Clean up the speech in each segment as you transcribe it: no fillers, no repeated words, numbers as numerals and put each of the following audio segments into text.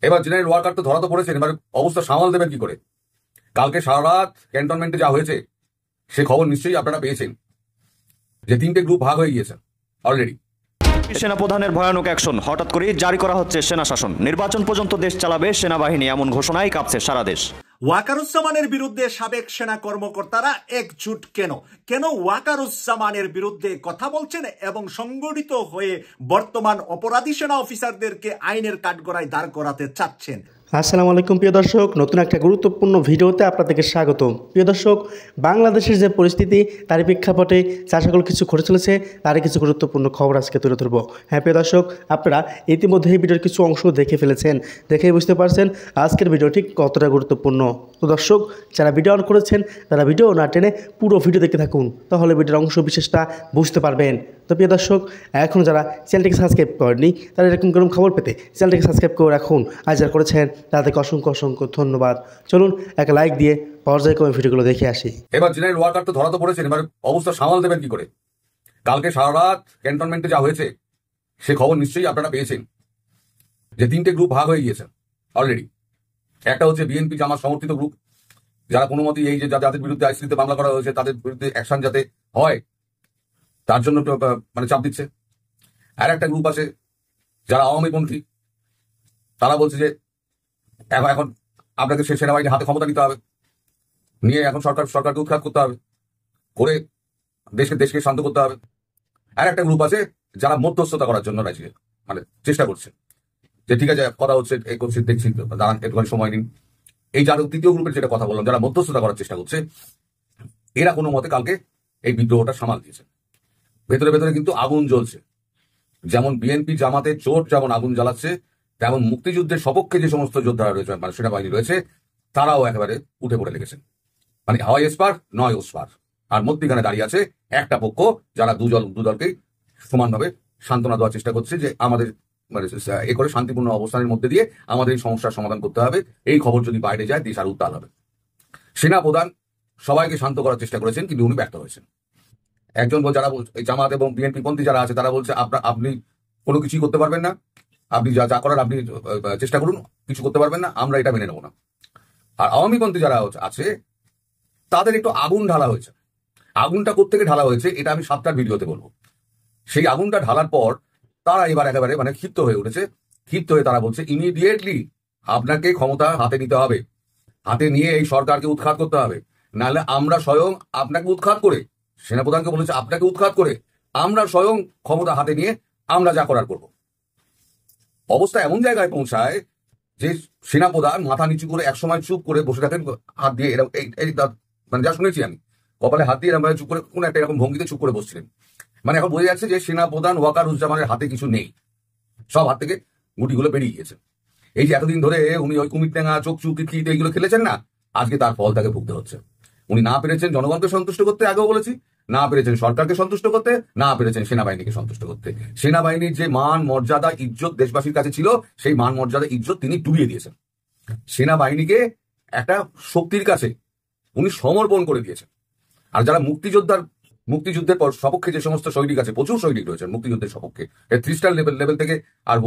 এবার general worker তো ধরা তো পড়েছেন, এবার অবস্থা সামাল দেবেন কি করে? কালকে সারা রাত ক্যান্টনমেন্টে যা হয়েছে সে খবর নিশ্চয়ই আপনারা পেয়েছেন যে 3টে গ্রুপ ভাগ হয়ে গিয়েছে অলরেডি। সেনাপ্রধানের ভয়ানক অ্যাকশন, হঠাৎ করে জারি করা হচ্ছে সেনা শাসন, নির্বাচন পর্যন্ত দেশ চালাবে সেনাবাহিনী, এমন ঘোষণায় কাঁপছে সারা দেশ। ওয়াকারুজ্জামানের বিরুদ্ধে সাবেক সেনা কর্মকর্তারা একজুট কেন ওয়াকারুজ্জামানের বিরুদ্ধে কথা বলছেন এবং সংগঠিত হয়ে বর্তমান অপরাধী সেনা অফিসারদেরকে আইনের কাঠগড়ায় দাঁড় করাতে চাচ্ছেন? আসসালামু আলাইকুম প্রিয় দর্শক, নতুন একটা গুরুত্বপূর্ণ ভিডিওতে আপনাদেরকে স্বাগত। প্রিয় দর্শক, বাংলাদেশের যে পরিস্থিতি তার প্রেক্ষাপটে যা সকল কিছু ঘটে চলেছে তারই কিছু গুরুত্বপূর্ণ খবর আজকে তুলে ধরবো। হ্যাঁ প্রিয় দর্শক, আপনারা ইতিমধ্যে এই ভিডিওর কিছু অংশ দেখে ফেলেছেন, দেখেই বুঝতে পারছেন আজকের ভিডিওটি কতটা গুরুত্বপূর্ণ। তো দর্শক, যারা ভিডিও অন করেছেন তারা ভিডিও না টেনে পুরো ভিডিও দেখতে থাকুন, তাহলে ভিডিওর অংশ বিশেষটা বুঝতে পারবেন। তো প্রিয় দর্শক, এখন যারা চ্যানেলটিকে সাবস্ক্রাইব করেননি তারা এরকম কোনো খবর পেতে চ্যানেলটিকে সাবস্ক্রাইব করে রাখুন, আর যারা করেছেন তাদেরকে অসংখ্য অসংখ্য ধন্যবাদ। চলুন এক লাইক দিয়ে পর্যায়ক্রমে ভিডিওগুলো দেখে আসি। এবার জেনারেল ওয়ার্কার তো ধরা তো পড়েছেন, এবার অবস্থা সামাল দেবেন কি করে? কালকে সারা রাত ক্যান্টনমেন্টে যা হয়েছে সে খবর নিশ্চয়ই আপনারা পেয়েছেন যে 3টে গ্রুপ ভাগ হয়ে গিয়েছে অলরেডি। একটা হচ্ছে বিএনপি জামাত সমর্থিত গ্রুপ, যারা কোনো মতেই এই যে যাদের বিরুদ্ধে আইসিসিতে মামলা করা হয়েছে তাদের বিরুদ্ধে অ্যাকশন যাতে হয় তার জন্য মানে চাপ দিচ্ছে। আর একটা গ্রুপ আছে যারা আওয়ামীপন্থী, তারা বলছে যে এখন আপনাকে সে সেনাবাহিনীর হাতে ক্ষমতা নিতে হবে, নিয়ে এখন সরকারকে উৎখাত করতে হবে, করে দেশকে শান্ত করতে হবে। আর একটা গ্রুপ আছে যারা মধ্যস্থতা করার জন্য মানে চেষ্টা করছে, যে ঠিক আছে কথা হচ্ছে এই করছি দেখছি দাঁড়ান একটুখানি সময় নিন। এই যারা তৃতীয় গ্রুপের যেটা কথা বললাম, যারা মধ্যস্থতা করার চেষ্টা করছে, এরা কোনো মতে কালকে এই বিদ্রোহটা সামাল দিয়েছে। ভেতরে ভেতরে কিন্তু আগুন জ্বলছে, যেমন বিএনপি জামাতের চোট যেমন আগুন জ্বালাচ্ছে, তেমন মুক্তিযুদ্ধের সপক্ষে যে সমস্ত যোদ্ধারা রয়েছে মানে সেনাবাহিনী রয়েছে তারাও একেবারে উঠে পড়ে লেগেছেন। মানে হয় এসপার নয় ওসপার, আর মধ্যখানে দাঁড়িয়ে আছে একটা পক্ষ যারা দুদলকেই সমানভাবে সান্ত্বনা দেওয়ার চেষ্টা করছে যে আমাদের মানে এ করে শান্তিপূর্ণ অবস্থানের মধ্যে দিয়ে আমাদের এই সমস্যার সমাধান করতে হবে, এই খবর যদি বাইরে যায় দেশ আর উত্তাল হবে। সেনা প্রধান সবাইকে শান্ত করার চেষ্টা করেছেন, কিন্তু উনি ব্যর্থ হয়েছেন। একজন যারা জামাত এবং বিএনপি পন্থী যারা আছে তারা বলছে আপনি কোনো কিছুই করতে পারবেন না, আপনি যা করার আপনি চেষ্টা করুন, কিছু করতে পারবেন না, আমরা এটা মেনে নেব না। আর আওয়ামী পন্থী যারা আছে তাদের একটু আগুন ঢালা হয়েছে। আগুনটা কোত্থেকে ঢালা হয়েছে এটা আমি 7টার ভিডিওতে বলবো। সেই আগুনটা ঢালার পর তারা এবার একেবারে মানে ক্ষিপ্ত হয়ে উঠেছে। ক্ষিপ্ত হয়ে তারা বলছে ইমিডিয়েটলি আপনাকে ক্ষমতা হাতে নিতে হবে, হাতে নিয়ে এই সরকারকে উৎখাত করতে হবে, নাহলে আমরা স্বয়ং আপনাকে উৎখাত করে, সেনাপ্রধানকে বলেছে আপনাকে উৎখাত করে আমরা স্বয়ং ক্ষমতা হাতে নিয়ে আমরা যা করার করব। অবস্থা এমন জায়গায় পৌঁছায় যে সেনাপ্রধান মাথা নিচু করে একসময় চুপ করে বসে থাকেন, হাত দিয়ে এরকম মানে যা শুনেছি আমি, কপালে হাত দিয়ে এরকম চুপ করে কোন একটা এরকম ভঙ্গিতে চুপ করে বসছিলেন। মানে এখন বোঝা যাচ্ছে যে সেনাপ্রধান ওয়াকারুজ্জামানের হাতে কিছু নেই, সব হাত থেকে গুটিগুলো বেরিয়ে গিয়েছে। এই যে এতদিন ধরে উনি ওই কুমিরটেঙ্গা চোখ চুকি এইগুলো খেলেছেন না, আজকে তার ফল তাকে ভুগতে হচ্ছে। উনি না পেরেছেন জনগণকে সন্তুষ্ট করতে, আগেও বলেছি, না পেরেছেন সরকারকে সন্তুষ্ট করতে, না পেরেছেন সেনাবাহিনীকে সন্তুষ্ট করতে। সেনাবাহিনীর যে মান মর্যাদা ইজ্জত দেশবাসীর কাছে ছিল সেই মান মর্যাদা ইজ্জত তিনি ডুবিয়ে দিয়েছেন। সেনাবাহিনীকে একটা শক্তির কাছে উনি সমর্পণ করে দিয়েছেন। আর যারা মুক্তিযুদ্ধের পর সপক্ষে যে সমস্ত সৈনিক আছে, প্রচুর সৈনিক রয়েছেন মুক্তিযুদ্ধের সপক্ষে, 3 স্টার লেভেল থেকে আর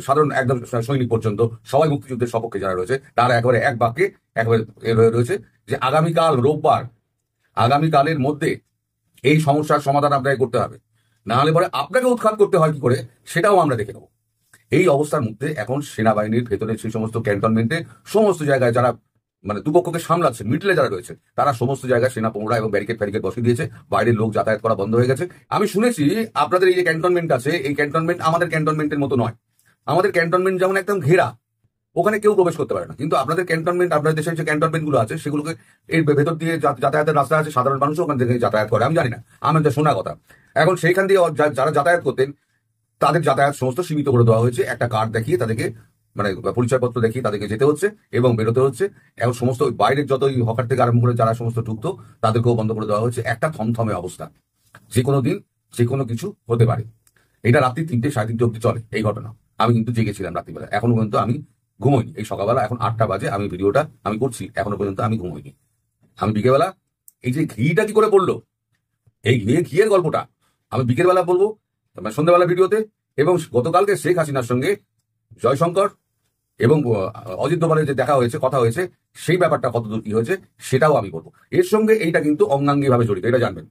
সাধারণ একদম সৈনিক পর্যন্ত সবাই মুক্তিযুদ্ধের সপক্ষে যারা রয়েছে তারা একেবারে এক বাক্যে একেবারে রয়েছে যে আগামীকাল রোববার, আগামীকালের মধ্যে এই সমস্যার সমাধান আপনাকে করতে হবে, না হলে পরে আপনাকে উৎখাত করতে হয় কি করে সেটাও আমরা দেখে নেব। এই অবস্থার মধ্যে এখন সেনাবাহিনীর ভেতরে সেই সমস্ত ক্যান্টনমেন্টে সমস্ত জায়গায় যারা মানে দুপক্ষকে সামলাচ্ছে, মিডলে যারা রয়েছে তারা সমস্ত জায়গায় সেনা পোমরা এবং ব্যারিকেড বসিয়ে দিয়েছে, বাইরের লোক যাতায়াত করা বন্ধ হয়ে গেছে। আমি শুনেছি আপনাদের এই যে ক্যান্টনমেন্ট আছে, এই ক্যান্টনমেন্ট আমাদের ক্যান্টনমেন্টের মতো নয়। আমাদের ক্যান্টনমেন্ট যেমন একদম ঘেরা, ওখানে কেউ প্রবেশ করতে পারে না, কিন্তু আপনাদের ক্যান্টনমেন্ট, আপনাদের দেশের যে ক্যান্টনমেন্ট গুলো আছে সেগুলোকে এর ভেতর দিয়ে যাতায়াতের রাস্তা আছে, সাধারণ মানুষও ওখান থেকে যাতায়াত করে। আমি জানি না, আমার যা শোনা কথা, এখন সেইখান দিয়ে যারা যাতায়াত করতেন তাদের যাতায়াত সমস্ত সীমিত করে দেওয়া হয়েছে। একটা কার্ড দেখিয়ে তাদেরকে মানে পরিচয়পত্র দেখিয়ে তাদেরকে যেতে হচ্ছে এবং বেরোতে হচ্ছে। এখন সমস্ত বাইরের যত হকার থেকে আরম্ভ করে যারা সমস্ত ঢুকতো তাদেরকেও বন্ধ করে দেওয়া হয়েছে। একটা থমথমে অবস্থা, যে কোনো দিন যে কোনো কিছু হতে পারে। এটা রাত্রি 3টে 3:30 অব্দি চলে এই ঘটনা। আমি কিন্তু জেগেছিলাম রাত্রিবেলা, এখনো পর্যন্ত আমি ঘুমোইনি। এই সকালবেলা এখন 8টা বাজে আমি ভিডিওটা আমি করছি, এখনো পর্যন্ত আমি ঘুমোইনি। আমি বিকেলবেলা এই যে ঘিটা কি করে পড়লো, এই ঘিয়ের গল্পটা আমি বিকেলবেলা বলবো, সন্ধ্যাবেলা ভিডিওতে। এবং গতকালকে শেখ হাসিনার সঙ্গে জয়শঙ্কর এবং অজিত দোভালের যে দেখা হয়েছে, কথা হয়েছে, সেই ব্যাপারটা কতদূর কি হয়েছে সেটাও আমি বলবো। এর সঙ্গে এইটা কিন্তু অঙ্গাঙ্গি ভাবে জড়িত, এটা জানবেন।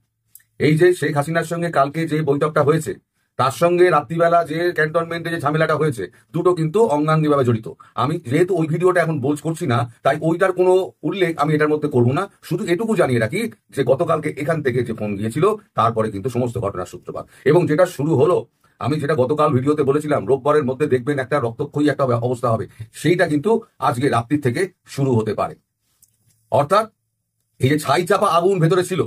এই যে শেখ হাসিনার সঙ্গে কালকে যে বৈঠকটা হয়েছে, তার সঙ্গে রাত্রিবেলা যে ক্যান্টনমেন্টে যে ঝামেলাটা হয়েছে, দুটো কিন্তু অঙ্গাঙ্গি ভাবে জড়িত। আমি যেহেতু ওই ভিডিওটা এখন করছি না, তাই ওইটার কোনো উল্লেখ আমি এটার মধ্যে করবো না। শুধু এটুকু জানিয়ে রাখি যে গতকালকে এখান থেকে যে ফোন গিয়েছিল, তারপরে কিন্তু সমস্ত ঘটনার সূত্রপাত। এবং যেটা শুরু হলো, আমি যেটা গতকাল ভিডিওতে বলেছিলাম, রোববারের মধ্যে দেখবেন একটা রক্তক্ষয়ী একটা অবস্থা হবে, সেইটা কিন্তু আজকে রাত্রির থেকে শুরু হতে পারে। অর্থাৎ এই যে ছাই চাপা আগুন ভেতরে ছিল,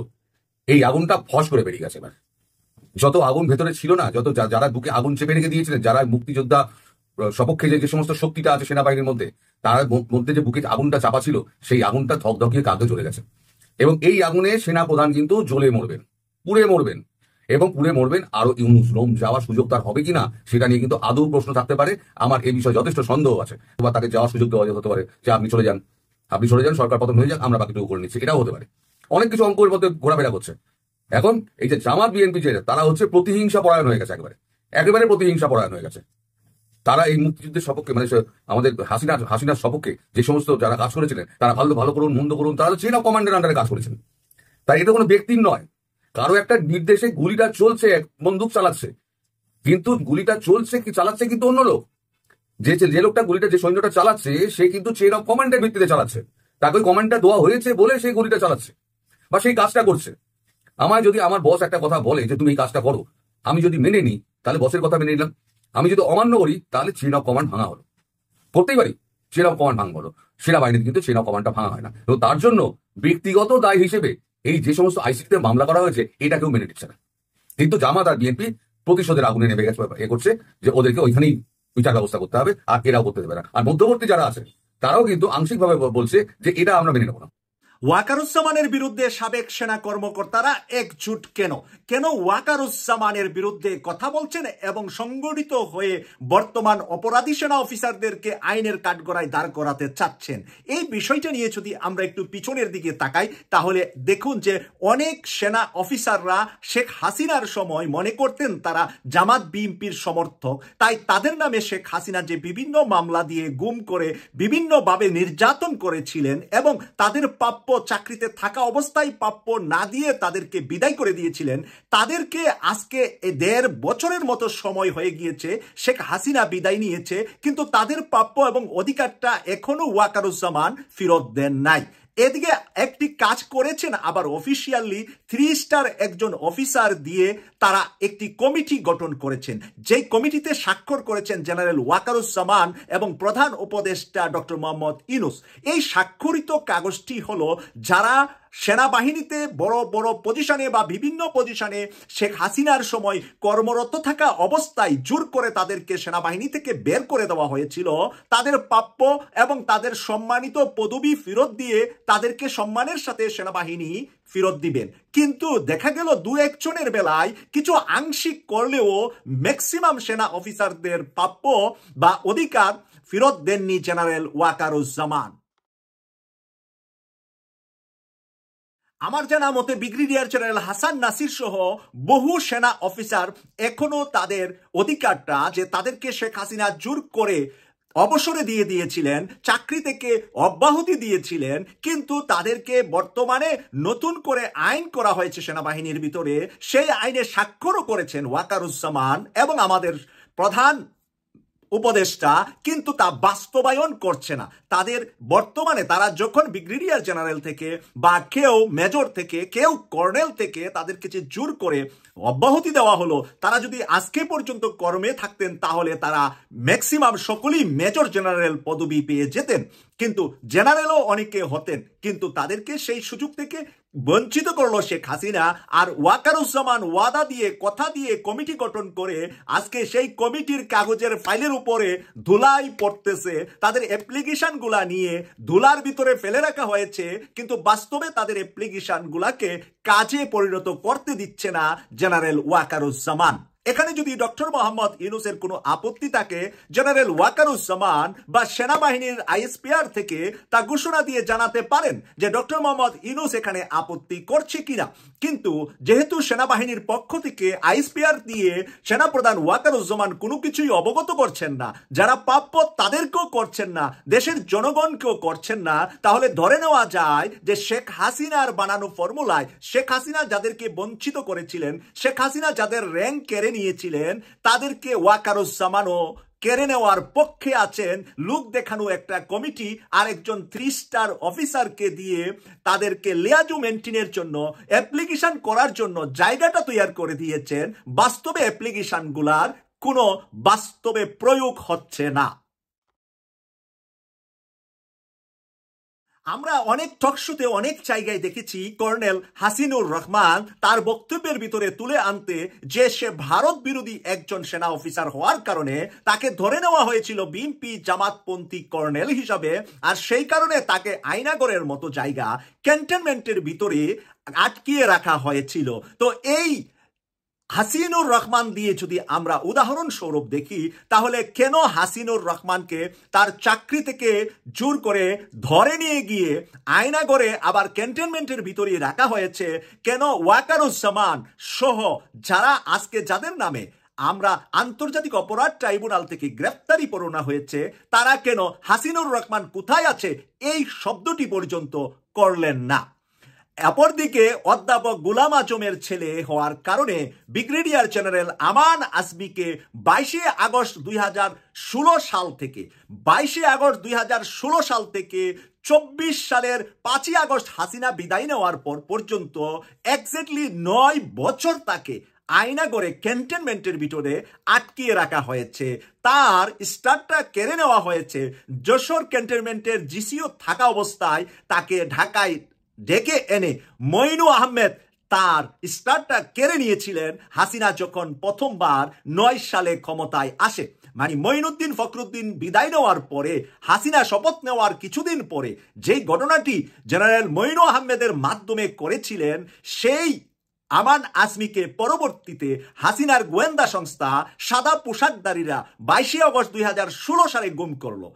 এই আগুনটা ফস করে বেরিয়ে গেছে। এবার যত আগুন ভেতরে ছিল না, যত যারা বুকে আগুন চেপে রেখে দিয়েছিলেন, যারা মুক্তিযোদ্ধা সপক্ষে যে সমস্ত শক্তিটা আছে সেনাবাহিনীর মধ্যে, তার মধ্যে যে বুকে আগুনটা চাপা ছিল, সেই আগুনটা ধকধকিয়ে কাঁদতে চলে গেছে। এবং এই আগুনে সেনা প্রধান কিন্তু জ্বলে মরবেন, পুড়ে মরবেন, এবং পুড়ে মরবেন। আরো ইউনুস রোম যাওয়ার সুযোগ তার হবে কিনা সেটা নিয়ে কিন্তু আদৌ প্রশ্ন থাকতে পারে। আমার এই বিষয়ে যথেষ্ট সন্দেহ আছে। বা তাকে যাওয়ার সুযোগ দেওয়া হতে পারে যে আপনি চলে যান, সরকার পতন হয়ে যাক, আমরা বাকিটুকু করে নিচ্ছি, এটাও হতে পারে। অনেক কিছু অঙ্কের মধ্যে ঘোরাফেরা করছে। এখন এই যে জামাত বিএনপি যে তারা হচ্ছে প্রতিহিংসা পরায়ণ হয়ে গেছে, একেবারে প্রতিহিংসা পরায়ণ হয়ে গেছে। তারা এই মুক্তিযুদ্ধের সপক্ষে, মানে আমাদের হাসিনার সপক্ষে যে সমস্ত যারা কাজ করেছিলেন, তারা ভালো করুন মন্দ করুন, তারা চেন অফ কমান্ডের আন্ডারে কাজ করেছেন। তাই এটা কোনো ব্যক্তির নয়, কারো একটা নির্দেশে গুলিটা চলছে, বন্দুক চালাচ্ছে, কিন্তু গুলিটা চলছে কি চালাচ্ছে কিন্তু অন্য লোক। যে লোকটা গুলিটা, যে সৈন্যটা চালাচ্ছে, সে কিন্তু চেন অফ কমান্ডের ভিত্তিতে চালাচ্ছে। তাকে ওই কমান্ডটা দেওয়া হয়েছে বলে সেই গুলিটা চালাচ্ছে বা সেই কাজটা করছে। আমায় যদি আমার বস একটা কথা বলে যে তুমি এই কাজটা করো, আমি যদি মেনে নিই, তাহলে বসের কথা মেনে নিলাম। আমি যদি অমান্য করি, তাহলে চেন অফ কমান্ড ভাঙা হলো। করতেই পারি, চেন অফ কমান্ড ভাঙা হলো। সেনাবাহিনীতে কিন্তু চেন অফ কমান্ডটা ভাঙা হয় না। তো তার জন্য ব্যক্তিগত দায় হিসেবে এই যে সমস্ত আইসিটিতে মামলা করা হয়েছে, এটাকেও মেনে নিচ্ছে না। কিন্তু জামাত আর বিএনপি প্রতিশোধের আগুনে নেমে গেছে, করছে যে ওদেরকে ওইখানেই বিচার ব্যবস্থা করতে হবে, আর এরাও করতে দেবে না। আর মধ্যবর্তী যারা আছে, তারাও কিন্তু আংশিকভাবে বলছে যে এটা আমরা মেনে নেব না। ওয়াকারুজ্জামানের বিরুদ্ধে সাবেক সেনা কর্মকর্তারা একজুট কেন ওয়াকারুজ্জামানের বিরুদ্ধে কথা বলছেন এবং সংগঠিত হয়ে বর্তমান অপরাধী সেনা অফিসারদেরকে আইনের কাঠগড়ায় দাঁড় করাতে চাচ্ছেন, এই বিষয়টা নিয়ে যদি আমরা একটু পিছনের দিকে তাকাই, তাহলে দেখুন যে অনেক সেনা অফিসাররা শেখ হাসিনার সময় মনে করতেন তারা জামাত বিএনপির সমর্থক, তাই তাদের নামে শেখ হাসিনা যে বিভিন্ন মামলা দিয়ে গুম করে বিভিন্নভাবে নির্যাতন করেছিলেন এবং তাদের প্রাপ্য চাকরিতে থাকা অবস্থায় প্রাপ্য না দিয়ে তাদেরকে বিদায় করে দিয়েছিলেন, তাদেরকে আজকে ১.৫ বছরের মতো সময় হয়ে গিয়েছে, শেখ হাসিনা বিদায় নিয়েছে, কিন্তু তাদের প্রাপ্য এবং অধিকারটা এখনো ওয়াকারুজ্জামান ফেরত দেন নাই। এদিকে একটি কাজ করেছেন আবার অফিসিয়ালি 3 স্টার একজন অফিসার দিয়ে তারা একটি কমিটি গঠন করেছেন, যেই কমিটিতে স্বাক্ষর করেছেন জেনারেল ওয়াকারুজ্জামান এবং প্রধান উপদেষ্টা ডক্টর মোহাম্মদ ইউনূস। এই স্বাক্ষরিত কাগজটি হলো যারা সেনাবাহিনীতে বড় বড় পজিশনে বা বিভিন্ন পজিশনে শেখ হাসিনার সময় কর্মরত থাকা অবস্থায় জোর করে তাদেরকে সেনাবাহিনী থেকে বের করে দেওয়া হয়েছিল, তাদের প্রাপ্য এবং তাদের সম্মানিত পদবি ফেরত দিয়ে তাদেরকে সম্মানের সাথে সেনাবাহিনী ফেরত দিবেন। কিন্তু দেখা গেল 2-1 জনের বেলায় কিছু আংশিক করলেও ম্যাক্সিমাম সেনা অফিসারদের প্রাপ্য বা অধিকার ফেরত দেননি জেনারেল ওয়াকারুজ্জামান। আমার জানা মতে ব্রিগেডিয়ার জেনারেল হাসান নাসির সহ বহু সেনা অফিসার এখনো তাদের অধিকারটা, যে তাদেরকে শেখ হাসিনা জোর করে অবসরে দিয়ে দিয়েছিলেন, চাকরি থেকে অব্যাহতি দিয়েছিলেন, কিন্তু তাদেরকে বর্তমানে নতুন করে আইন করা হয়েছে সেনাবাহিনীর ভিতরে, সেই আইনে স্বাক্ষরও করেছেন ওয়াকারুজ্জামান এবং আমাদের প্রধান উপদেষ্টা, কিন্তু তা বাস্তবায়ন করছে না। তাদের বর্তমানে তারা যখন ব্রিগেডিয়ার জেনারেল থেকে বা কেউ মেজর থেকে কেউ কর্নেল থেকে তাদেরকে যে জোর করে অব্যাহতি দেওয়া হলো, তারা যদি আজকে পর্যন্ত কর্মে থাকতেন তাহলে তারা ম্যাক্সিমাম সকলেই মেজর জেনারেল পদবি পেয়ে যেতেন, কিন্তু জেনারেলও অনেকে হতেন, কিন্তু তাদেরকে সেই সুযোগ থেকে বঞ্চিত করলো শেখ হাসিনা। আর ওয়াকারুজ্জামান ওয়াদা দিয়ে, কথা দিয়ে কমিটি গঠন করে আজকে সেই কমিটির কাগজের ফাইলের উপরে ধুলাই পড়তেছে, তাদের অ্যাপ্লিকেশন গুলা নিয়ে ধুলার ভিতরে ফেলে রাখা হয়েছে, কিন্তু বাস্তবে তাদের অ্যাপ্লিকেশন গুলাকে কাজে পরিণত করতে দিচ্ছে না জেনারেল ওয়াকারুজ্জামান। এখানে যদি ডক্টর মোহাম্মদ ইউনূসের কোনো আপত্তি থাকে, জেনারেল ওয়াকারুজ্জামান বা সেনাবাহিনীর আইএসপিআর থেকে তা ঘোষণা দিয়ে জানাতে পারেন যে ডক্টর মোহাম্মদ ইউনূস এখানে আপত্তি করছে কিনা। কিন্তু যেহেতু সেনাবাহিনীর পক্ষ থেকে আইএসপিআর দিয়ে সেনাপ্রধান ওয়াকারুজ্জামান কোনো কিছুই অবগত করছেন না, যারা প্রাপ্য তাদেরকেও করছেন না, দেশের জনগণকেও করছেন না, তাহলে ধরে নেওয়া যায় যে শেখ হাসিনার বানানো ফর্মুলায় শেখ হাসিনা যাদেরকে বঞ্চিত করেছিলেন, শেখ হাসিনা যাদের র্যাঙ্ক কেড়ে নিয়েছিলেন, তাদেরকে ওয়াকারুজ্জামানও কেড়ে নেওয়ার পক্ষে আছেন। লুক দেখানো একটা কমিটি আর একজন 3 স্টার অফিসারকে দিয়ে তাদেরকে লিয়াজু মেনটেনের জন্য অ্যাপ্লিকেশন করার জন্য জায়গাটা তৈরি করে দিয়েছেন। বাস্তবে অ্যাপ্লিকেশনগুলার কোনো বাস্তবে প্রয়োগ হচ্ছে না। আমরা অনেক টকশোতে অনেক জায়গায় দেখেছি কর্নেল হাসিনুর রহমান তার বক্তব্যের ভিতরে তুলে আনতে যে সে ভারত বিরোধী একজন সেনা অফিসার হওয়ার কারণে তাকে ধরে নেওয়া হয়েছিল বিএনপি জামাতপন্থী কর্নেল হিসাবে, আর সেই কারণে তাকে আয়নাগরের মতো জায়গা ক্যান্টনমেন্টের ভিতরে আটকিয়ে রাখা হয়েছিল। তো এই হাসিনুর রহমান দিয়ে যদি আমরা উদাহরণস্বরূপ দেখি, তাহলে কেন হাসিনুর রহমানকে তার চাকরি থেকে জোর করে ধরে নিয়ে গিয়ে আয়নাগরে আবার ক্যান্টনমেন্টের ভিতরে রাখা হয়েছে? কেন ওয়াকারুজ্জামান সহ যারা আজকে যাদের নামে আমরা আন্তর্জাতিক অপরাধ ট্রাইব্যুনাল থেকে গ্রেফতারি পরোয়ানা হয়েছে, তারা কেন হাসিনুর রহমান কোথায় আছে এই শব্দটি পর্যন্ত করলেন না? অপরদিকে অধ্যাপক গোলাম আজমের ছেলে হওয়ার কারণে ব্রিগেডিয়ার জেনারেল আমান আজমিকে 22 আগস্ট 2016 সাল থেকে 24 সালের 5 আগস্ট হাসিনা বিদায় নেওয়ার পর পর্যন্ত এক্স্যাক্টলি 9 বছর তাকে আয়নাগরে ক্যান্টনমেন্টের ভিতরে আটকিয়ে রাখা হয়েছে। তার স্টারটা কেড়ে নেওয়া হয়েছে। যশোর ক্যান্টনমেন্টের জিসিও থাকা অবস্থায় তাকে ঢাকায় ডেকে এনে মইনু আহমেদ তার স্টারটা কেড়ে নিয়েছিলেন হাসিনা যখন প্রথমবার 9 সালে ক্ষমতায় আসে। মানে মঈনুদ্দিন ফখরুদ্দিন বিদায় নেওয়ার পরে হাসিনা শপথ নেওয়ার কিছুদিন পরে যেই ঘটনাটি জেনারেল মইনু আহমেদের মাধ্যমে করেছিলেন, সেই আমান আজমিকে পরবর্তীতে হাসিনার গোয়েন্দা সংস্থা সাদা পোশাকধারীরা 22 আগস্ট 2016 সালে গুম করলো।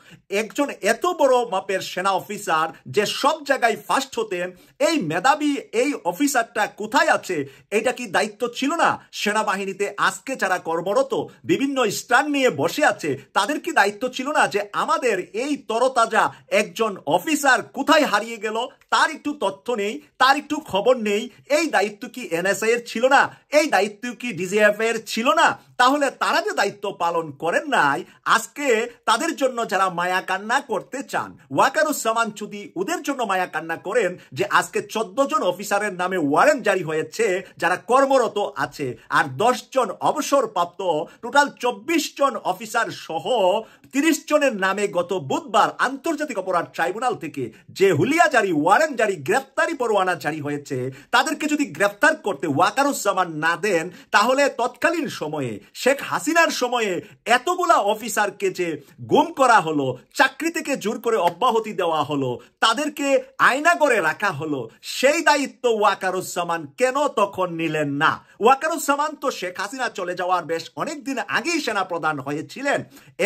একজন এত বড় মাপের সেনা অফিসার যে সব জায়গায় ফার্স্ট হতেন, এই মেধাবী এই অফিসারটা কোথায় আছে? এটা কি দায়িত্ব ছিল না সেনাবাহিনীতে আজকে যারা কর্মরত বিভিন্ন স্টার নিয়ে বসে আছে, তাদের কি দায়িত্ব ছিল না যে আমাদের এই তরতাজা একজন অফিসার কোথায় হারিয়ে গেল, তার একটু তথ্য নেই, তার একটু খবর নেই? এই দায়িত্ব কি এনএসআই এর ছিল না? এই দায়িত্ব কি ডিজিএফ এর ছিল না? তাহলে তারা যে দায়িত্ব পালন করেন নাই, আজকে তাদের জন্য যারা মায়া কান্না করতে চান, ওয়াকারুজ্জামান যদি ওদের জন্য মায়া কান্না করেন যে আজকে 14 জন অফিসারের নামে ওয়ারেন্ট জারি হয়েছে যারা কর্মরত আছে, আর 10 জন অবসরপ্রাপ্ত, টোটাল 24 জন অফিসার সহ 30 জনের নামে গত বুধবার আন্তর্জাতিক অপরাধ ট্রাইব্যুনাল থেকে যে হুলিয়া জারি, ওয়ারেন্ট জারি, গ্রেফতারি পরোয়ানা জারি হয়েছে, তাদেরকে যদি গ্রেফতার করতে ওয়াকারুজ্জামান না দেন, তাহলে তৎকালীন সময়ে শেখ হাসিনার সময়ে এতগুলা অফিসারকে যে গুম করা হলো, চাকরি থেকে জোর করে অব্যাহতি দেওয়া হলো, তাদেরকে আয়নাগরে রাখা হলো, সেই দায়িত্ব ওয়াকারুজ্জামান কেন তখন নিলেন না? ওয়াকারুজ্জামান তো শেখ হাসিনা চলে যাওয়ার বেশ অনেকদিন আগেই সেনাপ্রধান হয়েছিলেন।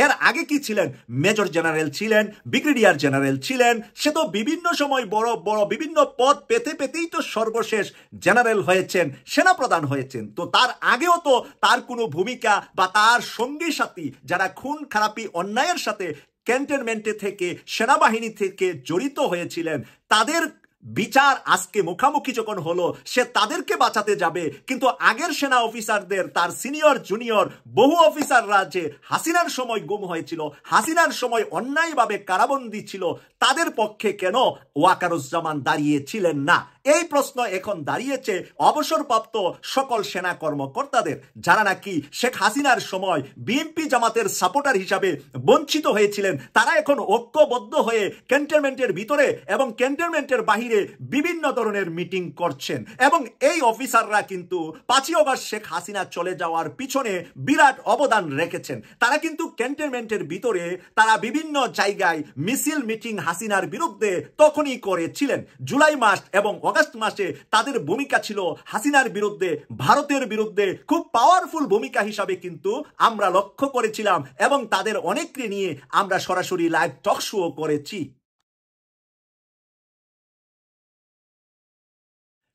এর আগে কি ছিলেন? মেজর জেনারেল ছিলেন, ব্রিগেডিয়ার জেনারেল ছিলেন। সে তো বিভিন্ন সময় বড় বড় বিভিন্ন পদ পেতে পেতেই তো সর্বশেষ জেনারেল হয়েছেন, সেনাপ্রধান হয়েছেন। তো তার আগেও তো তার কোনো ভূমিকা বা তার সঙ্গী সাথী যারা খুন খারাপি অন্যায়ের সাথে ক্যান্টনমেন্টে থেকে সেনাবাহিনী থেকে জড়িত হয়েছিলেন, তাদের বিচার আজকে মুখামুখি যখন হলো, সে তাদেরকে বাঁচাতে যাবে। কিন্তু আগের সেনা অফিসারদের, তার সিনিয়র জুনিয়র বহু অফিসাররা যে হাসিনার সময় গুম হয়েছিল, হাসিনার সময় অন্যায়ভাবে কারাবন্দী ছিল, তাদের পক্ষে কেন ওয়াকারুজ্জামান দাঁড়িয়েছিলেন না? এই প্রশ্ন এখন দাঁড়িয়েছে অবসরপ্রাপ্ত সকল সেনা কর্মকর্তাদের, যারা নাকি শেখ হাসিনার সময় বিএনপি জামাতের সাপোর্টার হিসাবে বঞ্চিত হয়েছিলেন। তারা এখন ঐক্যবদ্ধ হয়ে ক্যান্টনমেন্টের ভিতরে এবং ক্যান্টনমেন্টের বাহিরে বিভিন্ন ধরনের মিটিং করছেন, এবং এই অফিসাররা কিন্তু 5 আগস্ট শেখ হাসিনা চলে যাওয়ার পিছনে বিরাট অবদান রেখেছেন। তারা কিন্তু ক্যান্টনমেন্টের ভিতরে তারা বিভিন্ন জায়গায় মিছিল মিটিং হাসিনার বিরুদ্ধে তখনই করেছিলেন। জুলাই মাস এবং অগাস্ট মাসে তাদের ভূমিকা ছিল হাসিনার বিরুদ্ধে, ভারতের বিরুদ্ধে খুব পাওয়ারফুল ভূমিকা হিসাবে কিন্তু আমরা লক্ষ্য করেছিলাম এবং তাদের অনেককে নিয়ে আমরা সরাসরি লাইভ টক শো করেছি।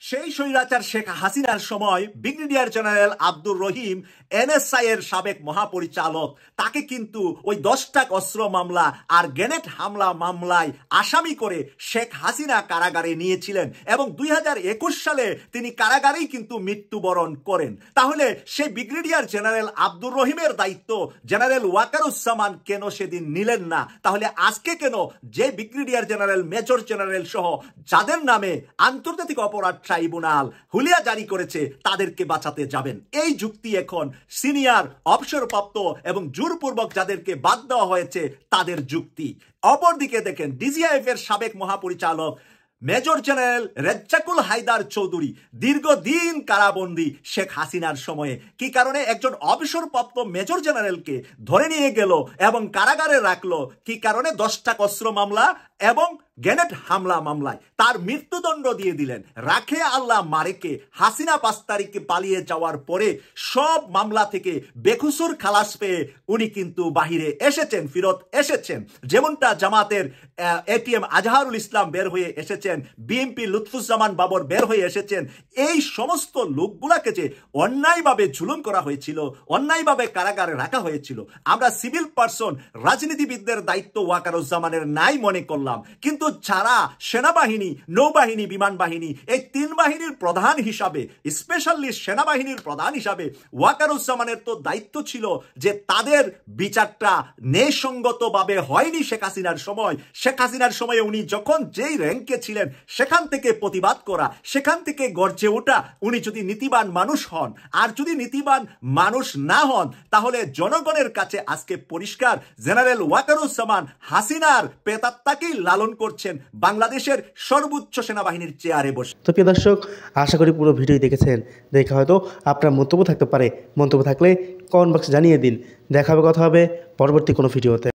সেই স্বৈরাচার শেখ হাসিনার সময় brigadier general Abdur Rahim NSI এর সাবেক মহাপরিচালক, তাকে কিন্তু ওই 10টা অস্ত্র মামলা আর গ্রেনেড হামলা মামলায় আসামি করে শেখ হাসিনা কারাগারে নিয়েছিলেন এবং 2021 সালে তিনি কারাগারেই কিন্তু মৃত্যুবরণ করেন। তাহলে সেই ব্রিগেডিয়ার জেনারেল আব্দুর রহিমের দায়িত্ব জেনারেল ওয়াকারুজ্জামান কেন সেদিন নিলেন না? তাহলে আজকে কেন যে ব্রিগেডিয়ার জেনারেল, মেজর জেনারেল সহ যাদের নামে আন্তর্জাতিক অপরাধ ট্রাইব্যুনাল হুলিয়া জারি করেছে তাদেরকে বাঁচাতে যাবেন? এই যুক্তি এখন সিনিয়র, অবসরপ্রাপ্ত এবং জোরপূর্বক যাদেরকে বাদ দেওয়া হয়েছে তাদের যুক্তি। অপরদিকে দেখেন ডিজিআইএফ এর সাবেক মহাপরিচালক মেজর জেনারেল রেজ্জাকুল হায়দার চৌধুরী দীর্ঘদিন কারাবন্দী শেখ হাসিনার সময়ে। কি কারণে? একজন অবসরপ্রাপ্ত মেজর জেনারেলকে ধরে নিয়ে গেল এবং কারাগারে রাখলো। কি কারণে? 10টা অস্ত্র মামলা এবং গ্রেনেড হামলা মামলায় তার মৃত্যুদণ্ড দিয়ে দিলেন। রাখে আল্লাহ মারেকে হাসিনা 5 তারিখে পালিয়ে যাওয়ার পরে সব মামলা থেকে বেকসুর খালাস পেয়ে উনি কিন্তু বাহিরে এসেছেন, ফিরত এসেছেন। যেমনটা জামাতের এটিএম আজহারুল ইসলাম বের হয়ে এসেছেন, বিএনপি লুৎফুজ্জামান বাবর বের হয়ে এসেছেন। এই সমস্ত লোকগুলাকে যে অন্যায়ভাবে জুলুম করা হয়েছিল, অন্যায়ভাবে কারাগারে রাখা হয়েছিল, আমরা সিভিল পার্সন, রাজনীতিবিদদের দায়িত্ব ওয়াকারুজ্জামানের নাই মনে করলাম। কিন্তু যারা সেনাবাহিনী, নৌবাহিনী, বিমান বাহিনী, এই 3 বাহিনীর প্রধান হিসাবে, স্পেশালি সেনাবাহিনীর প্রধান হিসাবে ওয়াকারুজ্জামানের তো দায়িত্ব ছিল যে তাদের বিচারটা ন্যায়সঙ্গতভাবে হয়নি শেখ হাসিনার সময়। শেখ হাসিনার সময়ে উনি যখন যেই র্যাঙ্কে ছিলেন সেখান থেকে প্রতিবাদ করা, সেখান থেকে গর্জে ওঠা। উনি যদি নীতিবান মানুষ হন, আর যদি নীতিবান মানুষ না হন, তাহলে জনগণের কাছে আজকে পরিষ্কার জেনারেল ওয়াকারুজ্জামান হাসিনার প্রেতাত্মাকেই লালন করছেন বাংলাদেশের সর্বোচ্চ সেনাবাহিনীর চেয়ারে বসে। তো প্রিয় দর্শক, আশা করি পুরো ভিডিও দেখেছেন। দেখে হয়তো আপনার মন্তব্য থাকতে পারে, মন্তব্য থাকলে কমেন্ট বক্সে জানিয়ে দিন। দেখা হবে, কথা হবে পরবর্তী কোনো ভিডিওতে।